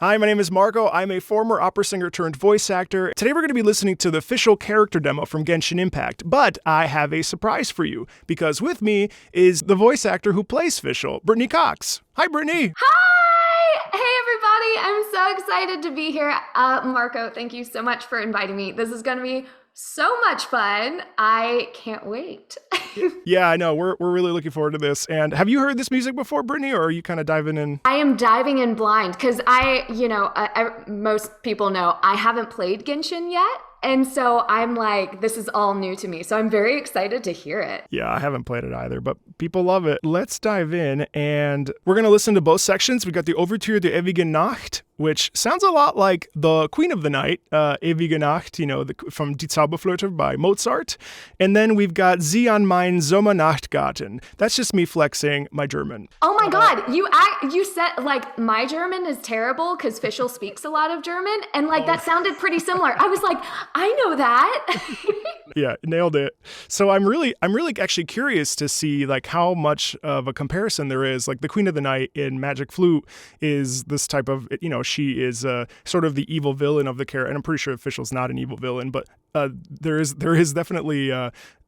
Hi, my name is Marco. I'm a former opera singer turned voice actor. Today we're going to be listening to the Fischl character demo from Genshin Impact, but I have a surprise for you, because with me is the voice actor who plays Fischl, Brittany Cox. Hi, Brittany. Hi! Hey, everybody. I'm so excited to be here. Marco, thank you so much for inviting me. This is going to be so much fun. I can't wait. Yeah, I know. We're really looking forward to this. And have you heard this music before, Brittany, or are you kind of diving in? I am diving in blind because most people know I haven't played Genshin yet. And so I'm like, this is all new to me. So I'm very excited to hear it. Yeah, I haven't played it either, but people love it. Let's dive in, and we're going to listen to both sections. We got the Overture der Ewigen Nacht, which sounds a lot like the Queen of the Night, Ewige Nacht, from Die Zauberflöte by Mozart. And then we've got Sie an mein Sommernachtgarten. That's just me flexing my German. Oh my God, you said like my German is terrible because Fischl speaks a lot of German, and like that sounded pretty similar. I was like, I know that. Yeah, nailed it. So I'm really actually curious to see like how much of a comparison there is. Like the Queen of the Night in Magic Flute is this type of, she is sort of the evil villain of the character, and I'm pretty sure Fischl's not an evil villain, but there is definitely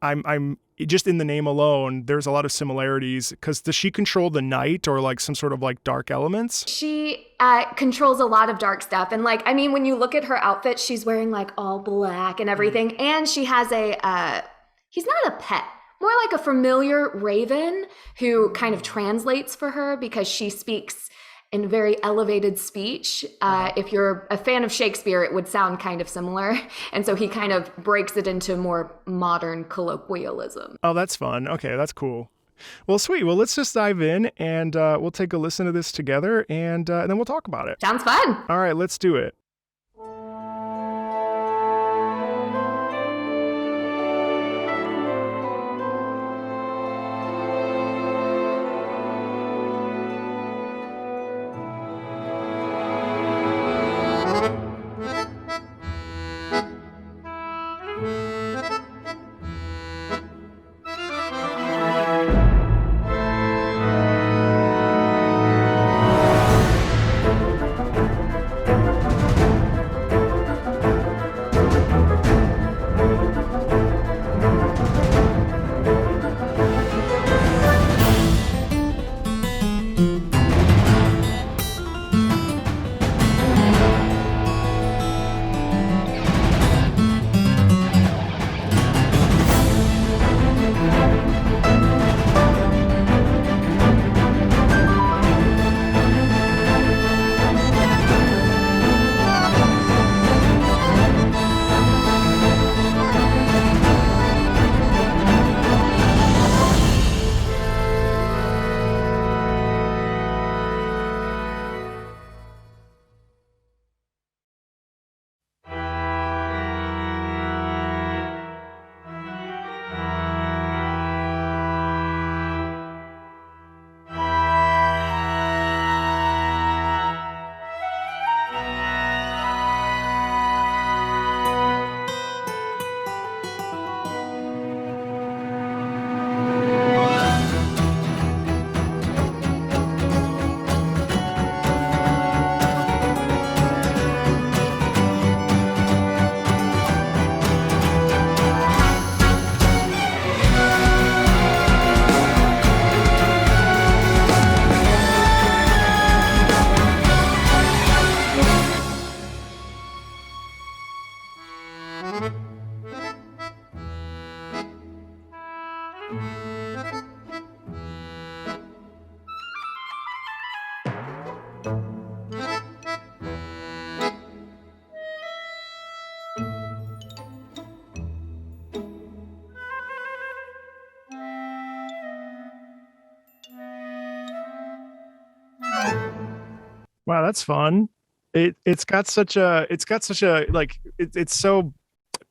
I'm just in the name alone, there's a lot of similarities, because does she control the night or like some sort of like dark elements? She controls a lot of dark stuff. And like, I mean, when you look at her outfit, she's wearing like all black and everything. And she has he's not a pet, more like a familiar raven who kind of translates for her because she speaks in very elevated speech. If you're a fan of Shakespeare, it would sound kind of similar. And so he kind of breaks it into more modern colloquialism. Oh, that's fun. Okay, that's cool. Well, sweet. Well, let's just dive in, and we'll take a listen to this together, and then we'll talk about it. Sounds fun. All right, let's do it. Wow, that's fun. It's got such a like it's so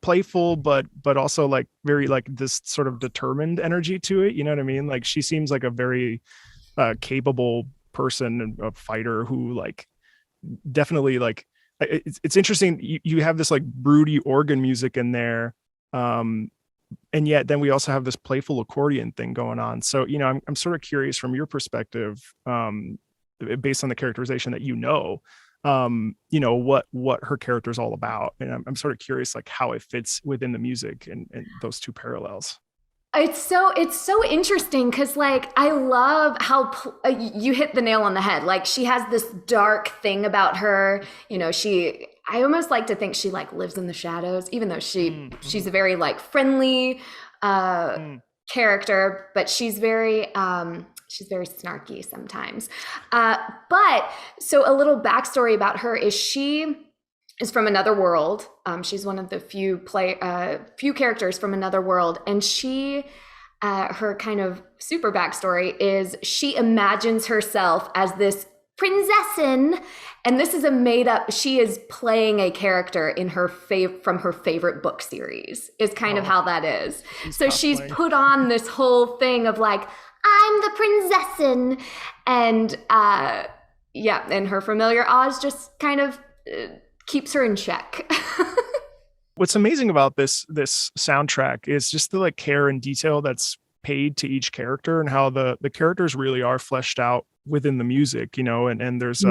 playful, but also like very like this sort of determined energy to it. You know what I mean? Like she seems like a very capable person and a fighter who like definitely like it's interesting. You have this like broody organ music in there, and yet then we also have this playful accordion thing going on. So I'm sort of curious from your perspective, based on the characterization that what her character is all about. And I'm sort of curious like how it fits within the music and those two parallels. It's so interesting because like I love how you hit the nail on the head. Like she has this dark thing about her. I almost like to think she like lives in the shadows, even though she's a very like friendly character, but she's very snarky sometimes. But so a little backstory about her is she is from another world. She's one of the few characters from another world, and her kind of super backstory is she imagines herself as this prinzessin, and this is a made up. She is playing a character in from her favorite book series. Is kind of how that is. So she's put on this whole thing of like, I'm the prinzessin, and and her familiar Oz just kind of keeps her in check. What's amazing about this soundtrack is just the like care and detail that's paid to each character, and how the characters really are fleshed out within the music, and there's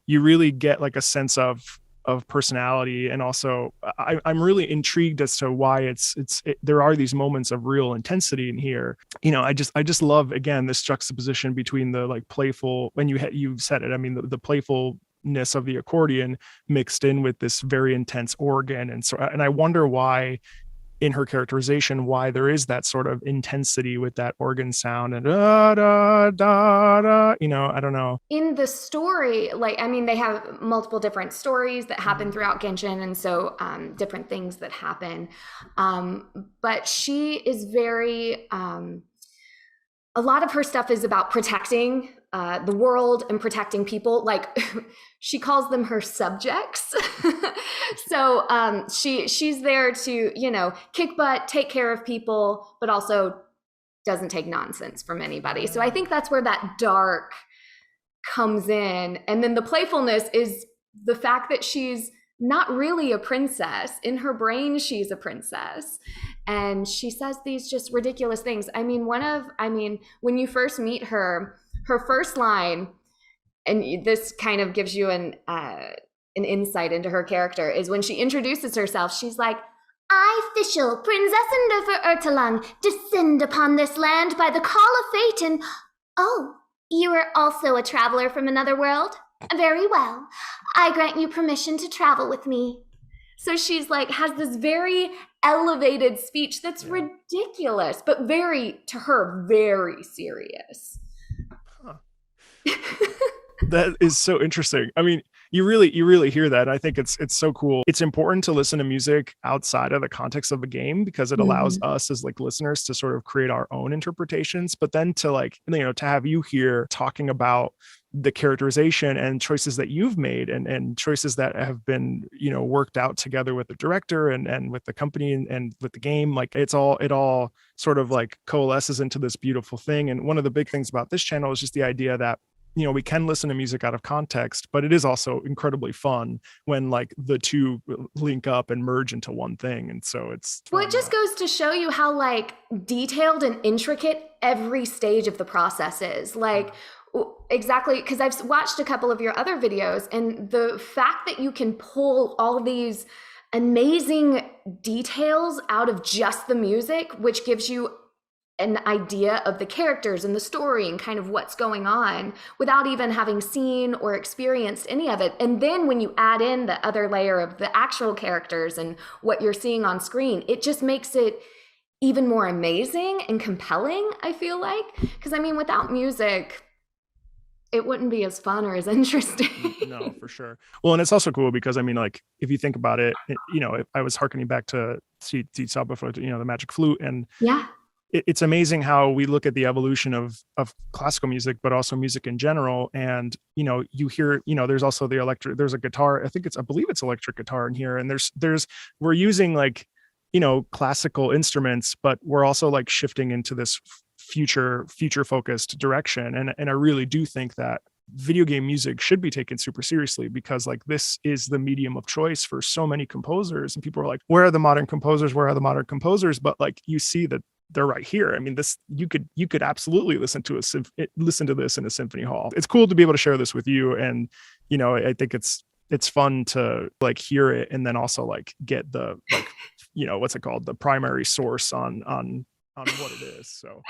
you really get like a sense of personality. And also I'm really intrigued as to why there are these moments of real intensity in here. I just love, again, this juxtaposition between the like playful, when you said it, I mean the playfulness of the accordion mixed in with this very intense organ. And I wonder why in her characterization, why there is that sort of intensity with that organ sound and da da da da, I don't know. In the story, they have multiple different stories that happen throughout Genshin, and so different things that happen. But she is very, a lot of her stuff is about protecting the world and protecting people. Like she calls them her subjects. So she's there to, kick butt, take care of people, but also doesn't take nonsense from anybody. So I think that's where that dark comes in. And then the playfulness is the fact that she's not really a princess. In her brain, she's a princess. And she says these just ridiculous things. When you first meet her first line, and this kind of gives you an insight into her character, is when she introduces herself, she's like, I, Fischl, Prinzessin of Ertelang, descend upon this land by the call of fate, and oh, you are also a traveler from another world? Very well. I grant you permission to travel with me. So she's like, has this very elevated speech that's ridiculous, but to her, very serious. That is so interesting. I mean, you really hear that. I think it's so cool. It's important to listen to music outside of the context of the game because it allows us as like listeners to sort of create our own interpretations, but then to like, to have you here talking about the characterization and choices that you've made and choices that have been, worked out together with the director and with the company and with the game. Like it all sort of like coalesces into this beautiful thing. And one of the big things about this channel is just the idea that we can listen to music out of context, but it is also incredibly fun when like the two link up and merge into one thing. And so it just goes to show you how like detailed and intricate every stage of the process is. Like, exactly, because I've watched a couple of your other videos, and the fact that you can pull all these amazing details out of just the music, which gives you an idea of the characters and the story and kind of what's going on without even having seen or experienced any of it. And then when you add in the other layer of the actual characters and what you're seeing on screen, it just makes it even more amazing and compelling, I feel like. Because without music, it wouldn't be as fun or as interesting. No, for sure. Well, and it's also cool because if you think about it, I was hearkening back to see before, the Magic Flute, and it's amazing how we look at the evolution of classical music, but also music in general. And, you hear, there's also there's a guitar. I believe it's electric guitar in here. And we're using like, classical instruments, but we're also like shifting into this future focused direction. And I really do think that video game music should be taken super seriously because like this is the medium of choice for so many composers, and people are like, where are the modern composers? But like you see that they're right here. I mean, this you could absolutely listen to this in a symphony hall. It's cool to be able to share this with you, and I think it's fun to like hear it and then also like get the like what's it called, the primary source on what it is. So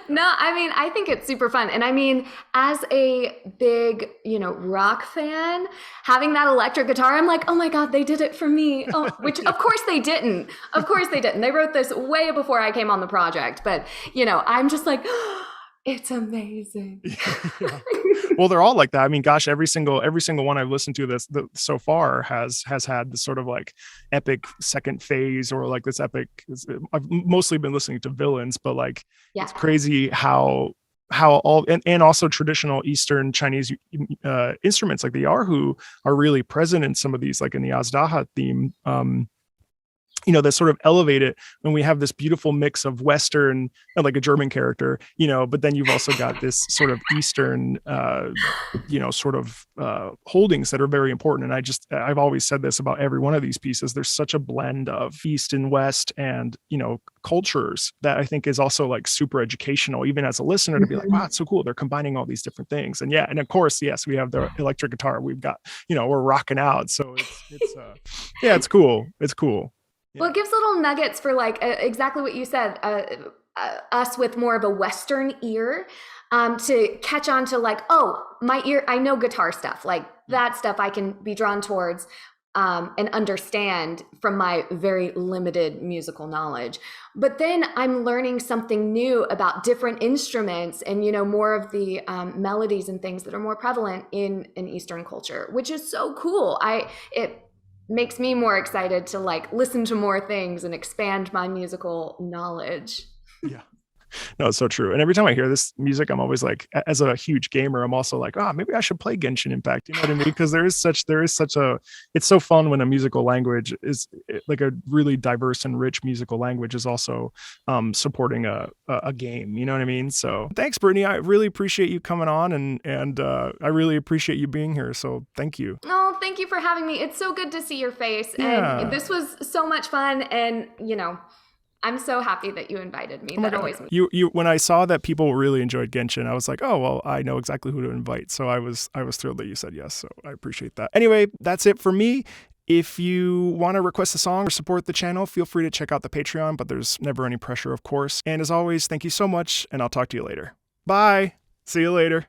no, I mean, I think it's super fun. And I mean, as a big, rock fan, having that electric guitar, I'm like, oh my God, they did it for me. Oh, which of course they didn't. Of course they didn't. They wrote this way before I came on the project. But, I'm just like, it's amazing. Yeah. Well, they're all like that. I mean, gosh, every single one I've listened to so far has had this sort of like epic second phase, or like this epic. I've mostly been listening to villains, but like it's crazy how all and also traditional Eastern Chinese instruments like the erhu are really present in some of these, like in the Azdaha theme. That sort of elevate it when we have this beautiful mix of Western, like a German character, but then you've also got this sort of Eastern, sort of holdings that are very important. And I've always said this about every one of these pieces. There's such a blend of East and West and, cultures that I think is also like super educational, even as a listener, to be like, wow, it's so cool. They're combining all these different things. And and of course, yes, we have the electric guitar. We've got, we're rocking out. So it's cool. It's cool. Well, it gives little nuggets for like exactly what you said, us with more of a Western ear to catch on to like, oh, my ear, I know guitar stuff, like that stuff I can be drawn towards and understand from my very limited musical knowledge. But then I'm learning something new about different instruments and, more of the melodies and things that are more prevalent in Eastern culture, which is so cool. It makes me more excited to like listen to more things and expand my musical knowledge. Yeah. No, it's so true. And every time I hear this music, I'm always like, as a huge gamer, I'm also like, maybe I should play Genshin Impact. You know what I mean? Because there is such it's so fun when a musical language is like a really diverse and rich musical language is also supporting a game. You know what I mean? So thanks, Brittany. I really appreciate you coming on and I really appreciate you being here. So thank you. Oh, thank you for having me. It's so good to see your face. Yeah. And this was so much fun. And, I'm so happy that you invited me. That always makes you when I saw that people really enjoyed Genshin, I was like, oh well, I know exactly who to invite. So I was thrilled that you said yes. So I appreciate that. Anyway, that's it for me. If you want to request a song or support the channel, feel free to check out the Patreon, but there's never any pressure, of course. And as always, thank you so much, and I'll talk to you later. Bye. See you later.